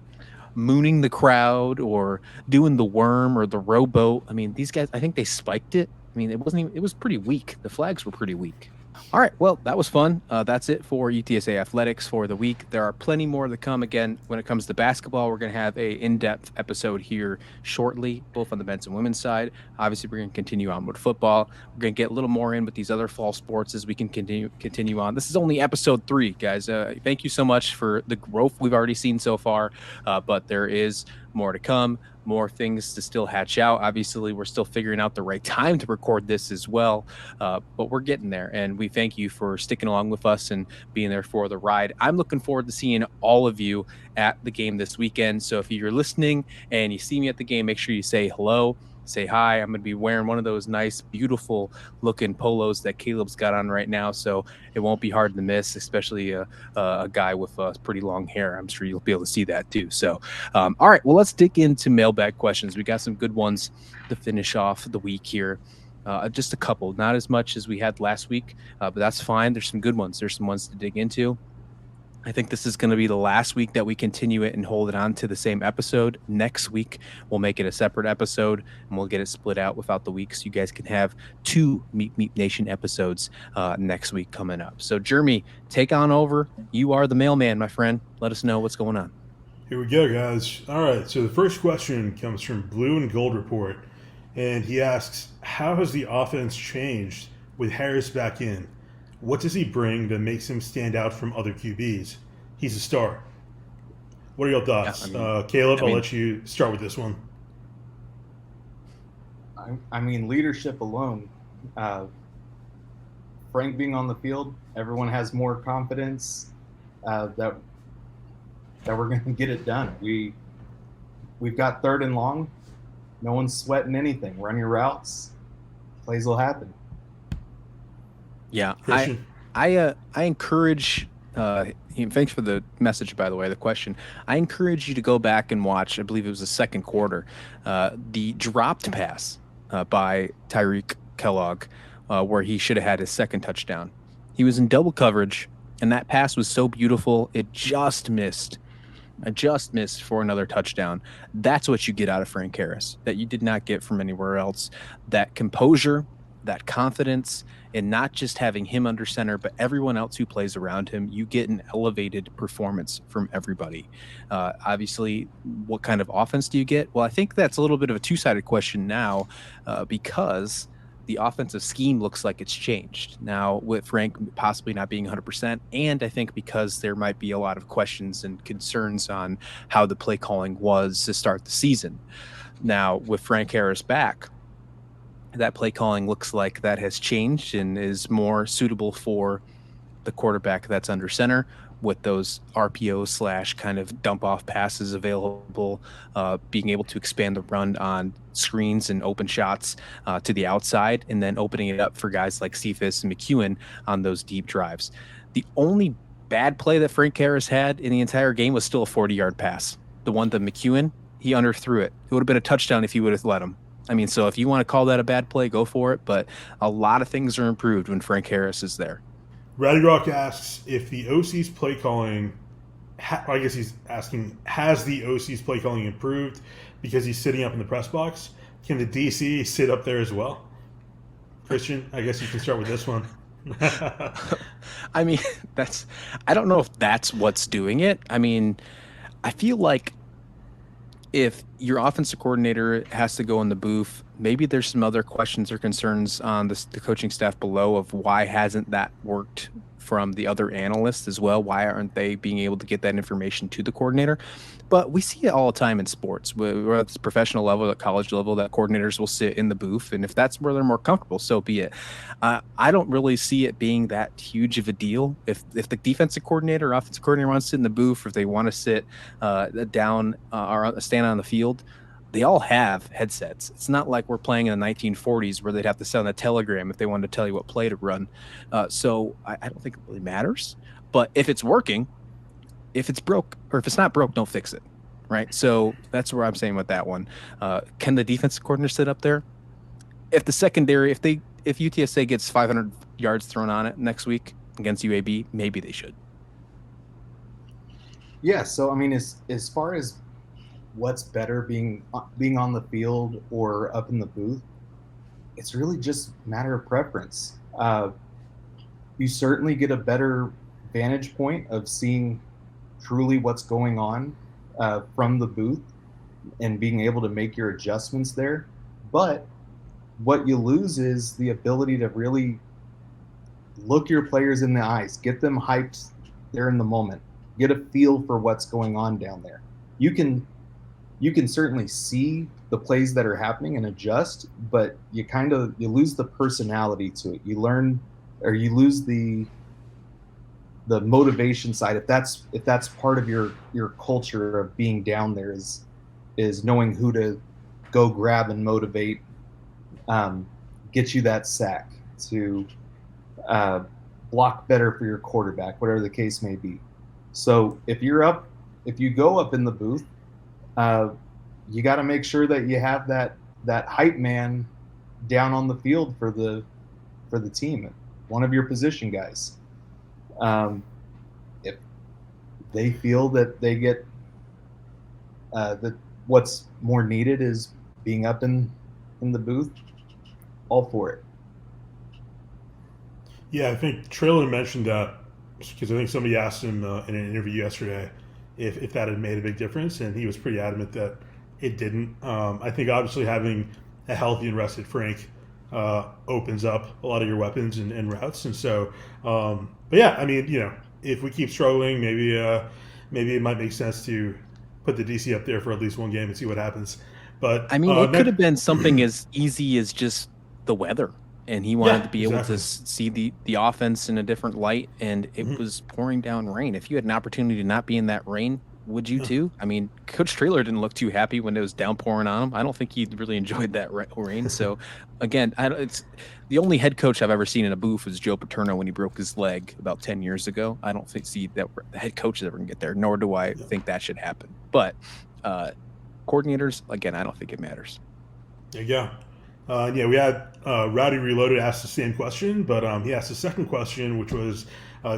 mooning the crowd or doing the worm or the rowboat. These guys, I think they spiked it. It was pretty weak. The flags were pretty weak. All right. Well, that was fun. That's it for UTSA athletics for the week. There are plenty more to come. Again, when it comes to basketball, we're going to have a in-depth episode here shortly, both on the men's and women's side. Obviously, we're going to continue on with football. We're going to get a little more in with these other fall sports as we can continue on. This is only episode 3, guys. Thank you so much for the growth we've already seen so far, but there is more to come, more things to still hatch out. Obviously, we're still figuring out the right time to record this as well, but we're getting there. And we thank you for sticking along with us and being there for the ride. I'm looking forward to seeing all of you at the game this weekend. So if you're listening and you see me at the game, make sure you say hello. Say hi. I'm going to be wearing one of those nice, beautiful looking polos that Caleb's got on right now. So it won't be hard to miss, especially a guy with pretty long hair. I'm sure you'll be able to see that too. So, all right, well, let's dig into mailbag questions. We got some good ones to finish off the week here. Just a couple, not as much as we had last week, but that's fine. There's some good ones. There's some ones to dig into. I think this is going to be the last week that we continue it and hold it on to the same episode. Next week, we'll make it a separate episode and we'll get it split out without the week. So you guys can have 2 Meet Nation episodes next week coming up. So Jeremy, take on over. You are the mailman, my friend. Let us know what's going on. Here we go, guys. All right, so the first question comes from Blue and Gold Report, and he asks, how has the offense changed with Harris back in? What does he bring that makes him stand out from other QBs? He's a star. What are your thoughts? Caleb, I'll let you start with this one. I mean, leadership alone. Frank being on the field, everyone has more confidence that we're going to get it done. We've got 3rd and long. No one's sweating anything. Run your routes. Plays will happen. Yeah, I encourage. Thanks for the message, by the way. The question. I encourage you to go back and watch. I believe it was the second quarter. The dropped pass by Tyreek Kellogg, where he should have had his second touchdown. He was in double coverage, and that pass was so beautiful. It just missed. I just missed for another touchdown. That's what you get out of Frank Harris that you did not get from anywhere else. That composure, that confidence, and not just having him under center, but everyone else who plays around him. You get an elevated performance from everybody. Obviously, what kind of offense do you get? Well, I think that's a little bit of a two-sided question now because the offensive scheme looks like it's changed now with Frank possibly not being 100%. And I think because there might be a lot of questions and concerns on how the play calling was to start the season. Now with Frank Harris back, that play calling looks like that has changed and is more suitable for the quarterback that's under center with those RPO / kind of dump off passes available, being able to expand the run on screens and open shots to the outside, and then opening it up for guys like Cephas and McEwen on those deep drives. The only bad play that Frank Harris had in the entire game was still a 40-yard pass. The one to McEwen, he underthrew it. It would have been a touchdown if he would have let him. I mean, so if you want to call that a bad play, go for it. But a lot of things are improved when Frank Harris is there. Ratty Rock asks if the OC's play calling, I guess he's asking, has the OC's play calling improved because he's sitting up in the press box? Can the DC sit up there as well? Christian, I guess you can start with this one. I mean, I don't know if that's what's doing it. I mean, I feel like if your offensive coordinator has to go in the booth, maybe there's some other questions or concerns on the coaching staff below of why hasn't that worked from the other analysts as well. Why aren't they being able to get that information to the coordinator? But we see it all the time in sports, whether it's professional level, at college level, that coordinators will sit in the booth. And if that's where they're more comfortable, so be it. I don't really see it being that huge of a deal. If the defensive coordinator or offensive coordinator wants to sit in the booth, or if they want to sit down or stand on the field, they all have headsets. It's not like we're playing in the 1940s where they'd have to send a telegram if they wanted to tell you what play to run. So I don't think it really matters. But if it's working, if it's broke, or if it's not broke, don't fix it, right? So that's where I'm saying with that one. Can the defensive coordinator sit up there? If the secondary, if UTSA gets 500 yards thrown on it next week against UAB, maybe they should. Yeah. So I mean, as far as what's better, being on the field or up in the booth, it's really just a matter of preference. you certainly get a better vantage point of seeing truly what's going on from the booth and being able to make your adjustments there. But what you lose is the ability to really look your players in the eyes, get them hyped there in the moment, get a feel for what's going on down there. You can certainly see the plays that are happening and adjust, but you lose the personality to it. You learn, or you lose the motivation side. If that's part of your culture of being down there, is knowing who to go grab and motivate, get you that sack, to block better for your quarterback, whatever the case may be. So if you go up in the booth, you got to make sure that you have that hype man down on the field for the team, one of your position guys. If they feel that they get that what's more needed is being up in the booth, all for it. Yeah, I think Traylor mentioned that because I think somebody asked him in an interview yesterday if that had made a big difference, and he was pretty adamant that it didn't. I think obviously having a healthy and rested Frank opens up a lot of your weapons and routes, and so. But yeah, I mean, if we keep struggling, maybe it might make sense to put the DC up there for at least one game and see what happens. But I mean, it could have been something as easy as just the weather. And he wanted to be able to see the offense in a different light, and it was pouring down rain. If you had an opportunity to not be in that rain, would you too? I mean, Coach Traylor didn't look too happy when it was downpouring on him. I don't think he really enjoyed that rain. So, again, it's the only head coach I've ever seen in a booth was Joe Paterno when he broke his leg about 10 years ago. I don't see that the head coach is ever going to get there, nor do I think that should happen. But coordinators, again, I don't think it matters. There you go. We had Rowdy Reloaded asked the same question, but he asked the second question, which was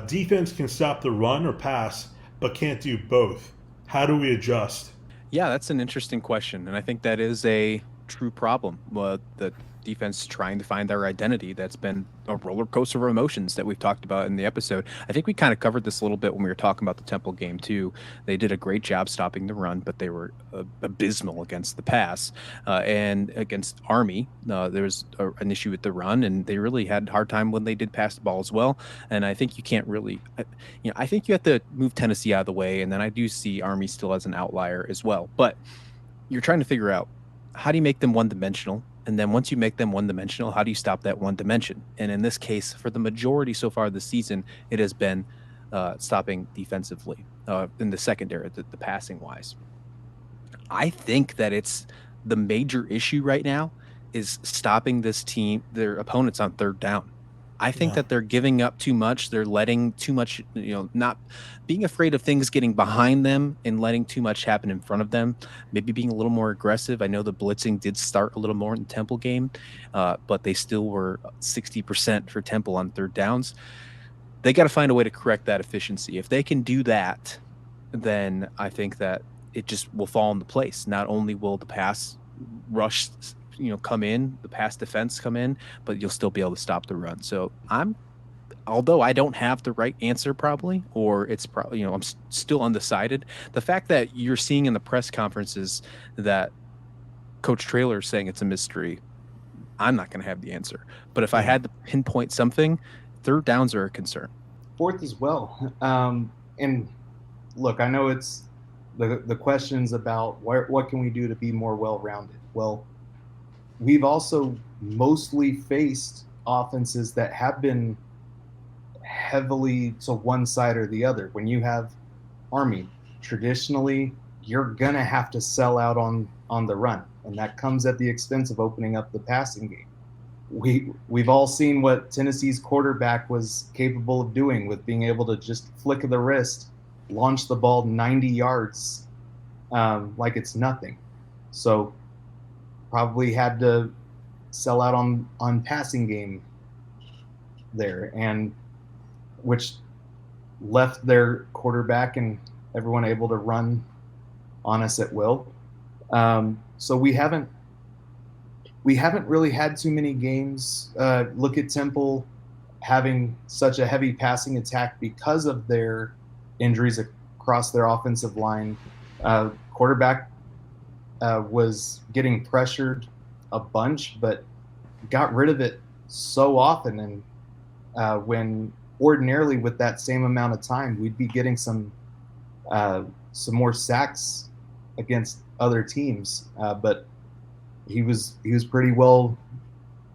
defense can stop the run or pass, but can't do both. How do we adjust? Yeah, that's an interesting question, and I think that is a true problem. The defense trying to find their identity. That's been a roller coaster of emotions that we've talked about in the episode. I think we kind of covered this a little bit when we were talking about the Temple game too. They did a great job stopping the run, but they were abysmal against the pass. And against Army, there was an issue with the run, and they really had a hard time when they did pass the ball as well. And I think you can't really, I think you have to move Tennessee out of the way, and then I do see Army still as an outlier as well. But you're trying to figure out, how do you make them one-dimensional? And then once you make them one-dimensional, how do you stop that one dimension? And in this case, for the majority so far this season, it has been stopping defensively in the secondary, the passing-wise. I think that it's the major issue right now is stopping this team, their opponents on third down. I think that they're giving up too much. They're letting too much, not being afraid of things getting behind them and letting too much happen in front of them. Maybe being a little more aggressive. I know the blitzing did start a little more in the Temple game, but they still were 60% for Temple on third downs. They got to find a way to correct that efficiency. If they can do that, then I think that it just will fall into place. Not only will the pass rush come in, the pass defense come in, but you'll still be able to stop the run. So although I don't have the right answer probably, or it's probably, I'm still undecided. The fact that you're seeing in the press conferences that Coach Traylor is saying it's a mystery, I'm not going to have the answer. But if I had to pinpoint something, third downs are a concern. Fourth as well. And look, I know it's the questions about what can we do to be more well-rounded. Well, we've also mostly faced offenses that have been heavily to one side or the other. When you have Army, traditionally, you're going to have to sell out on the run, and that comes at the expense of opening up the passing game. We've all seen what Tennessee's quarterback was capable of doing with being able to just flick of the wrist, launch the ball 90 yards like it's nothing. So probably had to sell out on passing game there, and which left their quarterback and everyone able to run on us at will. So we haven't really had too many games. Look at Temple. having such a heavy passing attack because of their injuries across their offensive line. Quarterback was getting pressured a bunch, but got rid of it so often. And when ordinarily with that same amount of time, we'd be getting some more sacks against other teams. But he was pretty well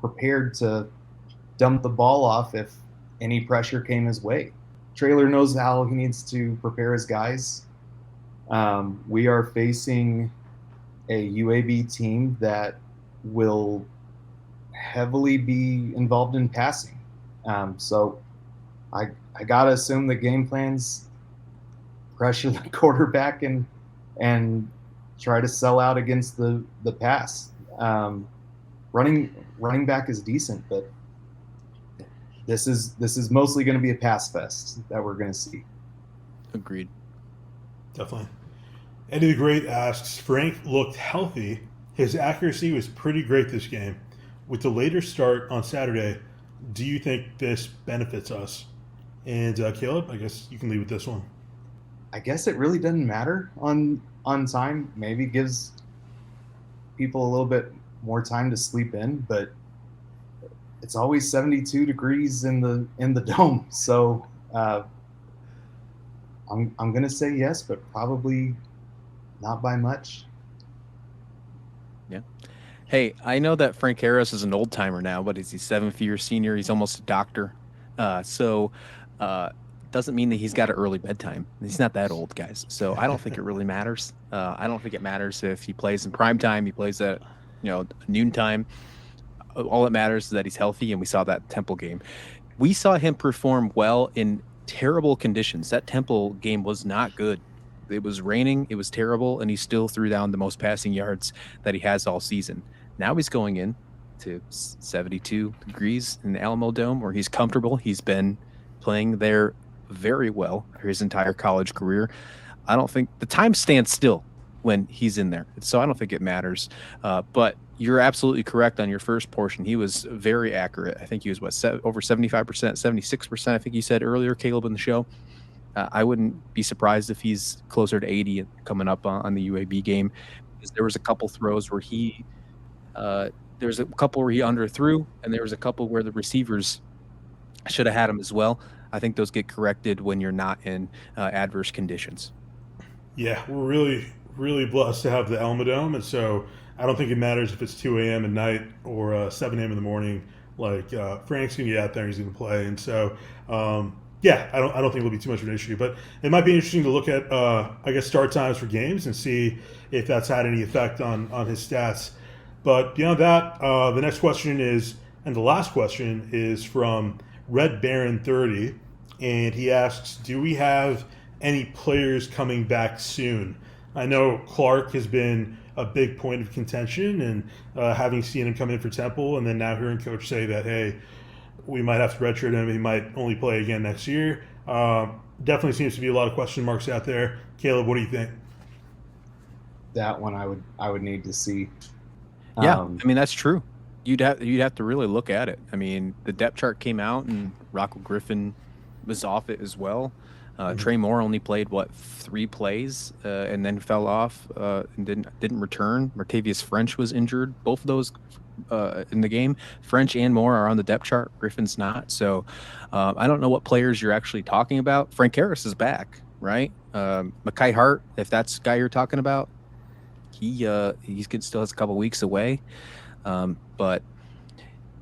prepared to dump the ball off if any pressure came his way. Traylor knows how he needs to prepare his guys. We are facing a UAB team that will heavily be involved in passing. So I gotta assume the game plan's pressure the quarterback and try to sell out against the pass. Running back is decent, but this is mostly going to be a pass fest that we're going to see. Agreed. Definitely. Eddie the Great asks, Frank looked healthy. His accuracy was pretty great this game. With the later start on Saturday, do you think this benefits us? And Caleb, I guess you can lead with this one. I guess it really doesn't matter on time. Maybe gives people a little bit more time to sleep in, but it's always 72 degrees in the dome. So I'm gonna say yes, but probably not by much. Yeah. Hey, I know that Frank Harris is an old timer now, but is he 7th-year senior? He's almost a doctor. Doesn't mean that he's got an early bedtime. He's not that old, guys. So I don't think it really matters. I don't think it matters if he plays in prime time, he plays at noontime. All that matters is that he's healthy, and we saw that Temple game. We saw him perform well in terrible conditions. That Temple game was not good. It was raining, it was terrible, and he still threw down the most passing yards that he has all season. Now he's going in to 72 degrees in the Alamo Dome, where he's comfortable. He's been playing there very well for his entire college career. I don't think the time stands still when he's in there, so I don't think it matters. But you're absolutely correct on your first portion. He was very accurate. I think he was over 75%, 76%. I think you said earlier, Caleb, in the show. I wouldn't be surprised if he's closer to 80 coming up on the UAB game, because there was a couple throws where he underthrew, and there was a couple where the receivers should have had him as well. I think those get corrected when you're not in adverse conditions. Yeah, we're really, really blessed to have the Alamo Dome, and so I don't think it matters if it's 2 a.m. at night or 7 a.m. in the morning. Like Frank's gonna get out there and he's gonna play, and so yeah, I don't think it'll be too much of an issue. But it might be interesting to look at I guess start times for games and see if that's had any effect on his stats. But beyond that, the next question is, and the last question is from Red Baron 30, and he asks, do we have any players coming back soon? I know Clark has been a big point of contention, and having seen him come in for Temple, and then now hearing Coach say that, hey, we might have to redshirt him, he might only play again next year. Definitely seems to be a lot of question marks out there. Caleb, what do you think? That one I would need to see. Yeah, I mean, that's true. You'd have to really look at it. I mean, the depth chart came out, and Rocco Griffin was off it as well. Trey Moore only played 3 plays and then fell off and didn't return. Martavius French was injured. Both of those in the game. French and Moore are on the depth chart. Griffin's not. So I don't know what players you're actually talking about. Frank Harris is back, right? Mekhi Hart, if that's the guy you're talking about, he still has a couple weeks away. But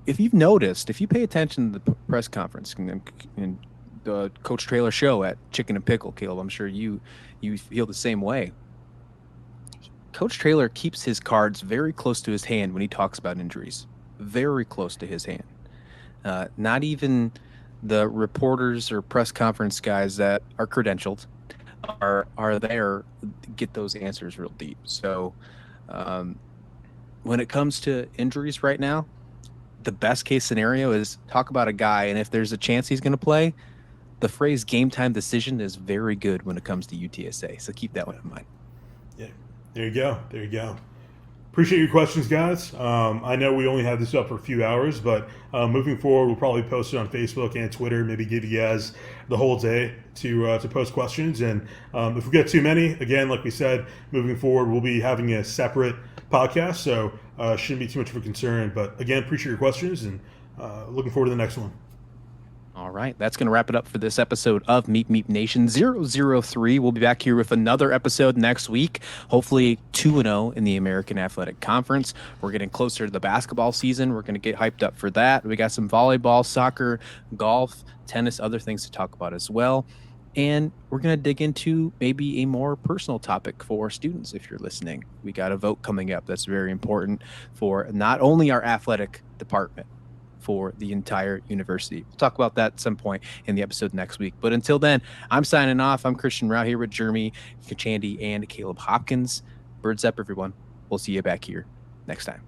if you've noticed, if you pay attention to the press conference and the Coach Traylor show at Chicken and Pickle, Caleb, I'm sure you feel the same way. Coach Traylor keeps his cards very close to his hand when he talks about injuries. Very close to his hand. Not even the reporters or press conference guys that are credentialed are there to get those answers real deep. So when it comes to injuries right now, the best case scenario is talk about a guy, and if there's a chance he's going to play, the phrase game time decision is very good when it comes to UTSA. So keep that one in mind. Yeah, there you go. Appreciate your questions, guys. I know we only had this up for a few hours, but moving forward, we'll probably post it on Facebook and Twitter. Maybe give you guys the whole day to post questions. And if we get too many, again, like we said, moving forward, we'll be having a separate podcast, so shouldn't be too much of a concern. But again, appreciate your questions, and looking forward to the next one. All right, that's going to wrap it up for this episode of Meep Meep Nation 003. We'll be back here with another episode next week, hopefully 2-0 in the American Athletic Conference. We're getting closer to the basketball season. We're going to get hyped up for that. We got some volleyball, soccer, golf, tennis, other things to talk about as well. And we're going to dig into maybe a more personal topic for students if you're listening. We got a vote coming up that's very important for not only our athletic department, for the entire university. We'll talk about that at some point in the episode next week. But until then, I'm signing off. I'm Christian Rao here with Jeremy Kachandy and Caleb Hopkins. Birds up, everyone. We'll see you back here next time.